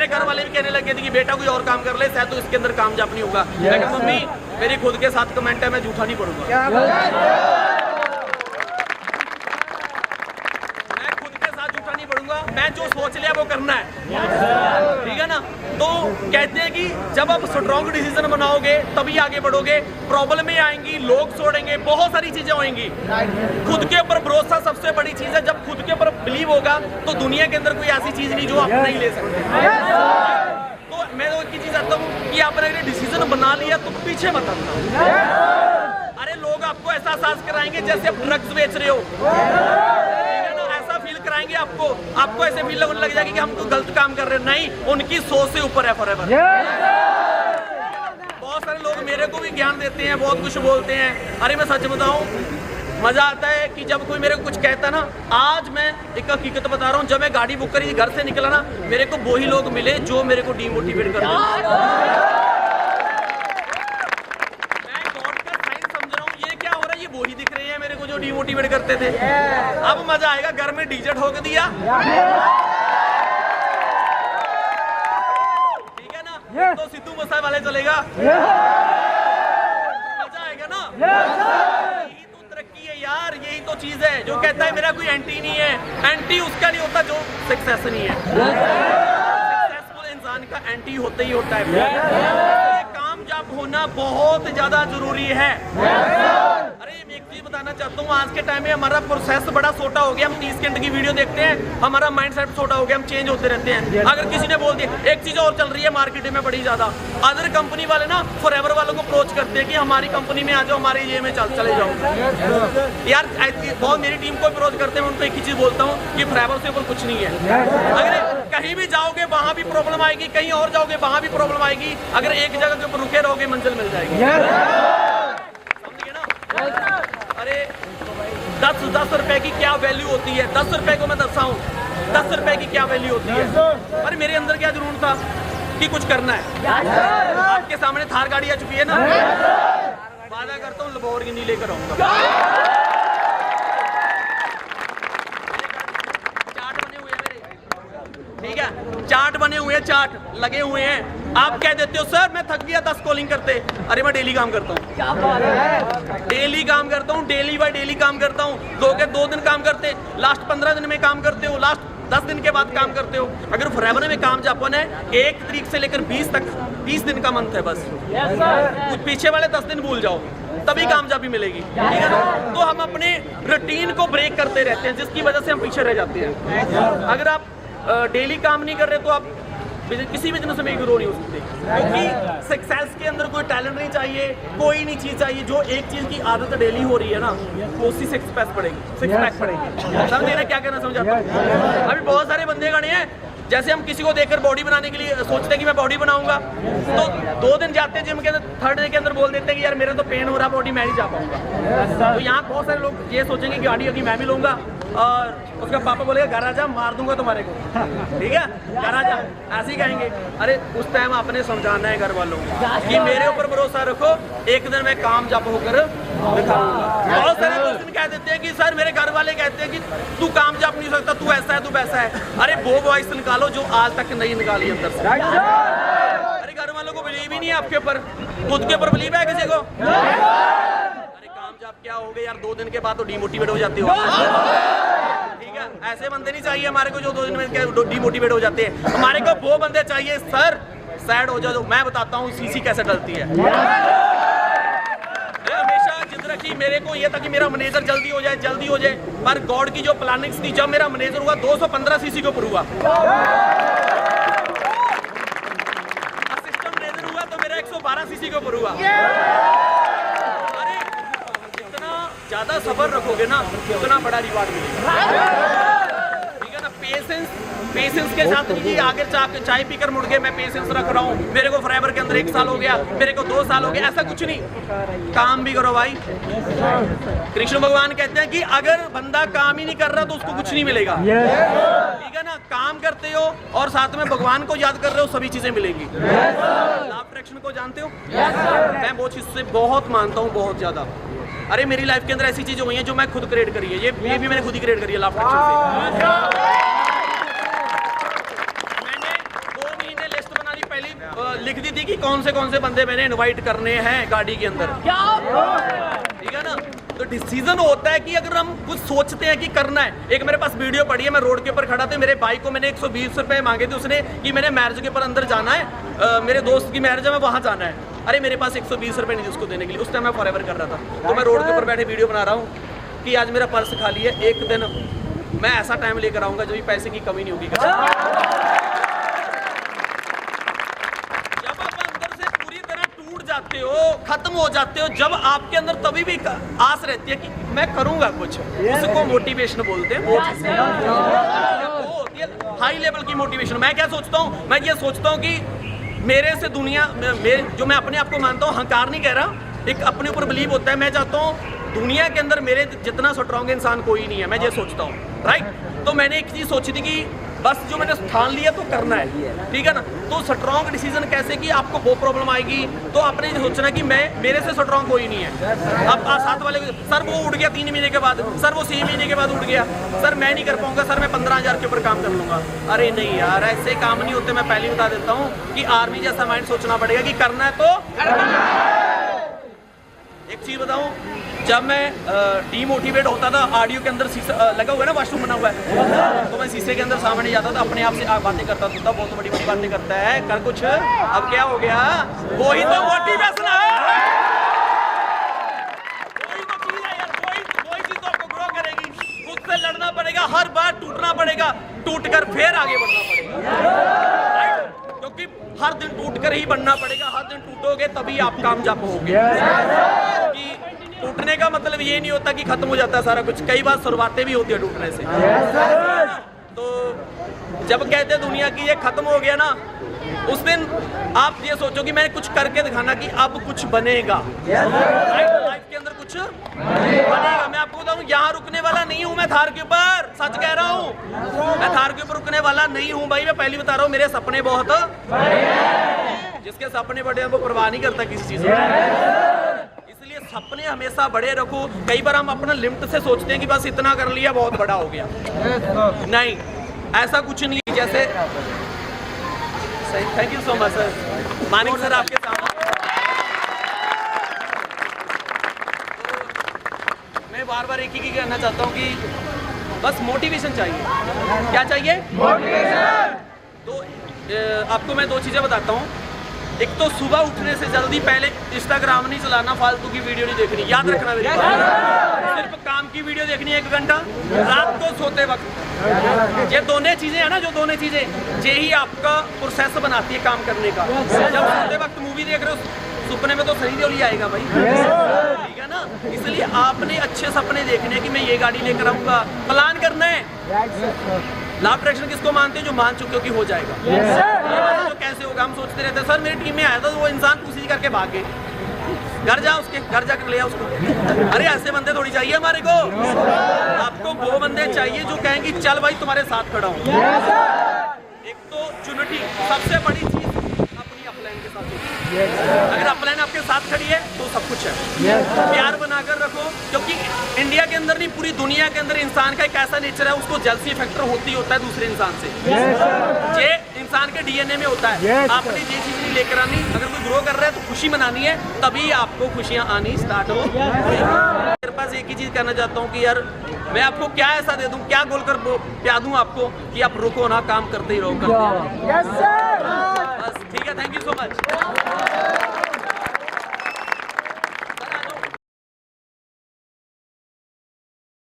घर वाले भी कहने लगे थे कि बेटा कोई और काम कर ले, शायद तो इसके अंदर कामयाब नहीं होगा। मैं कहा मम्मी मेरी खुद के साथ कमेंट है, मैं झूठा नहीं पढ़ूंगा, मैं खुद के साथ झूठा नहीं पढ़ूंगा, मैं जो सोच लिया वो करना है, ठीक है ना। तो कहते हैं कि जब आप स्ट्रॉन्ग डिसीजन बनाओगे तभी आगे बढ़ोगे। प्रॉब्लमें आएंगी, लोग छोड़ेंगे, बहुत सारी चीजें होंगी। खुद के ऊपर भरोसा सबसे बड़ी चीज है। जब खुद के ऊपर बिलीव होगा तो दुनिया के अंदर कोई ऐसी चीज नहीं जो आप नहीं ले सकते। तो मैं तो एक ही चीज आता हूँ कि आपने अगर डिसीजन बना लिया तो पीछे मत हटना। अरे लोग आपको ऐसा एहसास कराएंगे जैसे आप ड्रग्स बेच रहे हो, कराएंगे आपको ऐसे फील लगने लग जाएगी कि हम तो गलत काम कर रहे हैं। नहीं, उनकी सोच से ऊपर है फॉरएवर। बहुत सारे लोग मेरे को भी ज्ञान देते हैं, बहुत कुछ बोलते हैं। अरे मैं सच बताऊं, मजा आता है कि जब कोई मेरे को कुछ कहता है ना। आज मैं एक हकीकत बता रहा हूँ, जब मैं गाड़ी बुक करी घर से निकला ना, मेरे को वही लोग मिले जो मेरे को डिमोटिवेट कर देते। वही दिख रहे हैं मेरे को जो डिमोटिवेट करते थे। अब मजा आएगा, घर में डीजे ठोक दिया, ठीक है ना, तो सिद्धू मूसा वाले चलेगा, मजा आएगा ना। यही तो तरक्की है यार, यही तो चीज है। जो कहता है मेरा कोई एंटी नहीं है, एंटी उसका नहीं होता जो सक्सेस नहीं है। सक्सेसफुल इंसान का एंटी होता ही होता है। कामयाब होना बहुत ज्यादा जरूरी है। अरे मैं एक चीज बताना चाहता हूँ, आज के टाइम में हमारा प्रोसेस बड़ा छोटा हो गया। हम 30 सेकंड की वीडियो देखते हैं, हमारा माइंडसेट छोटा हो गया, हम चेंज होते रहते हैं। अगर किसी ने बोल दिया एक चीज और चल रही है मार्केट में बड़ी ज्यादा, अदर कंपनी वाले ना फॉरएवर वालों को अप्रोच करते हैं कि हमारी कंपनी में आ जाओ, हमारे ये में चले जाओ। यार बहुत मेरी टीम को अप्रोच करते हैं, उनको एक ही चीज बोलता हूँ कि फॉरएवर से ऊपर कुछ नहीं है। अगर कहीं भी जाओगे वहां भी प्रॉब्लम आएगी, कहीं और जाओगे वहां भी प्रॉब्लम आएगी। अगर एक जगह के ऊपर रुके रहोगे मंजिल मिल जाएगी, समझिए ना। अरे 10 रुपए की क्या वैल्यू होती है? 10 रुपए को मैं दर्शाऊं, 10 रुपए की क्या वैल्यू होती है? अरे मेरे अंदर क्या जरूर था कि कुछ करना है। आपके सामने थार गाड़ी आ चुकी है ना, वादा करता हूँ लैम्बोर्गिनी लेकर आऊंगा। ठीक है, चार्ट बने हुए हैं, चार्ट लगे हुए हैं। आप कह देते हो सर मैं थक गया 10 कॉलिंग करते। अरे मैं डेली काम करता हूँ, डेली काम करता हूँ, डेली बाय डेली काम करता हूँ। 2 दिन काम करते, लास्ट 15 दिन में काम करते हो, लास्ट 10 दिन के बाद काम करते हो। अगर फॉरएवर में काम जापन है 1 तारीख से लेकर 20 तक, 20 दिन का मंथ है बस। कुछ पीछे वाले 10 दिन भूल जाओ, तभी कामयाबी मिलेगी, ठीक है ना। तो हम अपने रूटीन को ब्रेक करते रहते हैं, जिसकी वजह से हम पीछे रह जाते हैं। अगर आप डेली काम नहीं कर रहे तो आप किसी बिजनेस में ग्रो नहीं हो सकते, क्योंकि सक्सेस के अंदर कोई टैलेंट नहीं चाहिए, कोई नहीं चीज चाहिए। जो एक चीज की आदत डेली हो रही है ना, वो उसी सिक्स पैक पड़ेगी। समझे ना क्या कहना समझाता हूँ। अभी बहुत सारे बंदे खड़े हैं, जैसे हम किसी को देखकर बॉडी बनाने के लिए सोचते हैं कि मैं बॉडी बनाऊंगा, तो 2 दिन जाते हैं जिम के अंदर, 3rd डे के अंदर बोल देते हैं कि यार मेरे तो पेन हो रहा बॉडी, मैं नहीं जा पाऊंगा। तो यहाँ बहुत सारे लोग ये सोचेंगे कि गाड़ी अभी मैं भी लूंगा, और उसका पापा बोलेगा घर आ जा, मार दूंगा तुम्हारे को, ठीक है, घर आ जा, ऐसे ही कहेंगे। अरे उस टाइम आपने समझाना है घर वालों को कि मेरे ऊपर भरोसा रखो, एक दिन मैं कामयाब होकर दिखाऊंगा। बहुत सारे लोग कह देते हैं कि सर मेरे घर वाले कहते हैं कि तू कामयाब नहीं हो सकता, तू ऐसा है, तू वैसा है। अरे वो वॉइस निकालो जो आज तक नहीं निकाली अंदर से। अरे घर वालों को बिलीव ही नहीं है आपके ऊपर, खुद के ऊपर बिलीव है किसी को? अरे कामयाब क्या हो गए यार, 2 दिन के बाद तो डिमोटिवेट हो जाते हो, ठीक है। ऐसे बंदे नहीं चाहिए हमारे को जो 2 दिन में डिमोटिवेट हो जाते हैं। हमारे को वो बंदे चाहिए सर सैड हो जाओ, मैं बताता हूँ सीसी कैसे डलती है। हमेशा जिद रखी, मेरे को ये था कि मेरा मैनेजर जल्दी हो जाए, पर गॉड की जो प्लानिंग्स थी, जब मेरा मैनेजर हुआ 215 सीसी के ऊपर हुआ, असिस्टेंट मैनेजर हुआ तो मेरा 112 सीसी के ऊपर हुआ। अरे जितना ज्यादा सब्र रखोगे ना, उतना बड़ा रिवार्ड मिलेगा, ठीक है ना। पेशेंस के साथ नहीं, आगे चाय पीकर मुड़ गए, मैं पेशेंस रख रहा हूँ, मेरे को फॉरएवर के अंदर 1 साल हो गया, मेरे को 2 साल हो गया, ऐसा कुछ नहीं। काम भी करो भाई। कृष्ण भगवान कहते हैं कि अगर बंदा काम ही नहीं कर रहा तो उसको कुछ नहीं मिलेगा, ठीक है ना। काम करते हो और साथ में भगवान को याद कर रहे हो, सभी चीजें मिलेंगी। लॉ ऑफ अट्रैक्शन को जानते हो? मैं वो चीज से बहुत मानता हूँ, बहुत ज्यादा। अरे मेरी लाइफ के अंदर ऐसी चीजें हुई हैं जो मैं खुद क्रिएट करी है, ये भी मैंने खुद ही क्रिएट करी है लॉ ऑफ अट्रैक्शन से। मैंने 2 महीने लिख दी थी कि कौन से बंदे मैंने इनवाइट करने हैं गाड़ी के अंदर, ठीक है ना। तो डिसीजन होता है कि अगर हम कुछ सोचते हैं कि करना है। एक मेरे पास वीडियो पड़ी है, मैं रोड के ऊपर खड़ा था, मेरे भाई को मैंने 120 रुपए मांगे थे उसने कि मैंने मैरिज के ऊपर अंदर जाना है, मेरे दोस्त की मैरिज है, मैं वहाँ जाना है। अरे मेरे पास 120 रुपए नहीं थे उसको देने के लिए, उस टाइम मैं फॉरएवर कर रहा था। तो मैं रोड के ऊपर बैठे वीडियो बना रहा हूँ कि आज मेरा पर्स खाली है, एक दिन मैं ऐसा टाइम लेकर आऊँगा जो भी पैसे की कमी नहीं होगी। जाते हो, खत्म हो जाते हो, जब आपके अंदर तभी भी आस रहती है कि मैं करूंगा कुछ, उसको मोटिवेशन बोलते हैं। वो होती है हाई लेवल की मोटिवेशन। मैं क्या सोचता हूँ, मैं ये सोचता हूँ कि मेरे से दुनिया जो मैं अपने आप को मानता हूँ, अहंकार नहीं कह रहा, एक अपने ऊपर बिलीव होता है। मैं चाहता हूँ दुनिया के अंदर मेरे जितना स्ट्रॉन्ग इंसान कोई नहीं है, मैं ये सोचता हूँ, राइट। तो मैंने एक चीज सोची थी कि बस जो मैंने ठान लिया तो करना है, ठीक है ना। तो स्ट्रॉन्ग डिसीजन कैसे कि आपको वो प्रॉब्लम आएगी तो आपने ये सोचना कि मेरे से स्ट्रॉन्ग कोई नहीं है। अब साथ वाले सर वो उड़ गया 3 महीने के बाद, सर वो 6 महीने के बाद उड़ गया, सर मैं नहीं कर पाऊंगा, सर मैं 15,000 के ऊपर काम कर लूंगा। अरे नहीं यार, ऐसे काम नहीं होते। मैं पहले ही बता देता हूँ कि आर्मी जैसा माइंड सोचना पड़ेगा कि करना है तो करना। एक चीज बताऊं, जब मैं डीमोटिवेट होता था, ऑडियो के अंदर शीशा लगा हुआ है ना, वॉशरूम बना हुआ है, तो मैं शीशे के अंदर सामने जाता था, अपने आप से बातें करता था, बहुत बड़ी बड़ी बातें करता है, कर कुछ। अब क्या हो गया, वही तो मोटिवेशन है, वही तो चीज है यार, वही चीज तो आपको ग्रो करेगी। खुद से लड़ना पड़ेगा, हर बार टूटना पड़ेगा, टूटकर फिर आगे बढ़ना पड़ेगा, क्योंकि हर दिन टूटकर ही बनना पड़ेगा। हर दिन टूटोगे तभी आप कामयाब होगे। कि टूटने का मतलब ये नहीं होता कि खत्म हो जाता है सारा कुछ, कई बार शुरुआतें भी होती है टूटने से। तो जब कहते हैं दुनिया की ये खत्म हो गया ना, उस दिन आप ये सोचो कि मैं कुछ करके दिखाना कि अब कुछ बनेगा, लाइफ के अंदर कुछ बनेगा। मैं आपको बताऊं, यहाँ रुकने वाला नहीं हूँ मैं थार के ऊपर, सच कह रहा हूँ, मैं थार के ऊपर रुकने वाला नहीं हूँ भाई। मैं पहले बता रहा हूँ, मेरे सपने बहुत बड़े, जिसके सपने बड़े हैं वो परवाह नहीं करता किसी चीज की। इसलिए सपने हमेशा बड़े रखो। कई बार हम अपना लिमिट से सोचते हैं कि बस इतना कर लिया बहुत बड़ा हो गया, नहीं, ऐसा कुछ नहीं। जैसे thank you so much sir, Manik sir आपके सामने मैं बार बार एक ही कहना चाहता हूँ कि बस मोटिवेशन चाहिए। क्या चाहिए? मोटिवेशन। तो आपको मैं 2 चीज़ें बताता हूँ। एक तो सुबह उठने से जल्दी पहले इंस्टाग्राम नहीं चलाना, फालतू की वीडियो नहीं देखनी, याद रखना मेरी बात। सिर्फ काम की वीडियो देखनी है 1 घंटा रात को सोते वक्त। ये दोनों चीजें है ना, जो दोनों चीजें यही आपका प्रोसेस बनाती है काम करने का। जब सोते वक्त मूवी देख रहे हो, सपने में तो सही देओली आएगा भाई, ठीक है ना। इसलिए आपने अच्छे सपने देखने हैं कि मैं ये गाड़ी लेकर आऊंगा, प्लान करना है। लॉ ऑफ अट्रैक्शन किसको मानते हैं? जो मान चुके हो कि हो जाएगा। तो कैसे होगा? हम सोचते रहते हैं सर मेरी टीम में आया था तो वो इंसान उसी करके भाग गए, घर जा उसके घर जाकर ले आ उसको। अरे ऐसे बंदे थोड़ी चाहिए हमारे को, आपको वो बंदे चाहिए जो कहेंगे चल भाई तुम्हारे साथ खड़ा हूँ। एक तो यूनिटी सबसे बड़ी चीज अपनी अपलाइन के साथ होती है। अगर अपलाइन आपके साथ खड़ी है तो सब कुछ है। प्यार बनाकर रखो, क्योंकि इंडिया के अंदर नहीं पूरी दुनिया के अंदर इंसान का एक ऐसा नेचर है, उसको जेलसी फैक्टर होता है दूसरे इंसान से। ये इंसान के डीएनए में होता है। आपने ये चीज नहीं लेकर आनी। अगर कोई ग्रो कर रहा है तो खुशी मनानी है, तभी आपको खुशियां आनी स्टार्ट हो। मेरे पास एक ही चीज कहना चाहता हूँ कि यार मैं आपको क्या ऐसा दे दूं, क्या गोल कर प्या दूं आपको कि आप रुको ना, काम करते ही रहो, करते ही रहो। बस ठीक है, थैंक यू सो मच।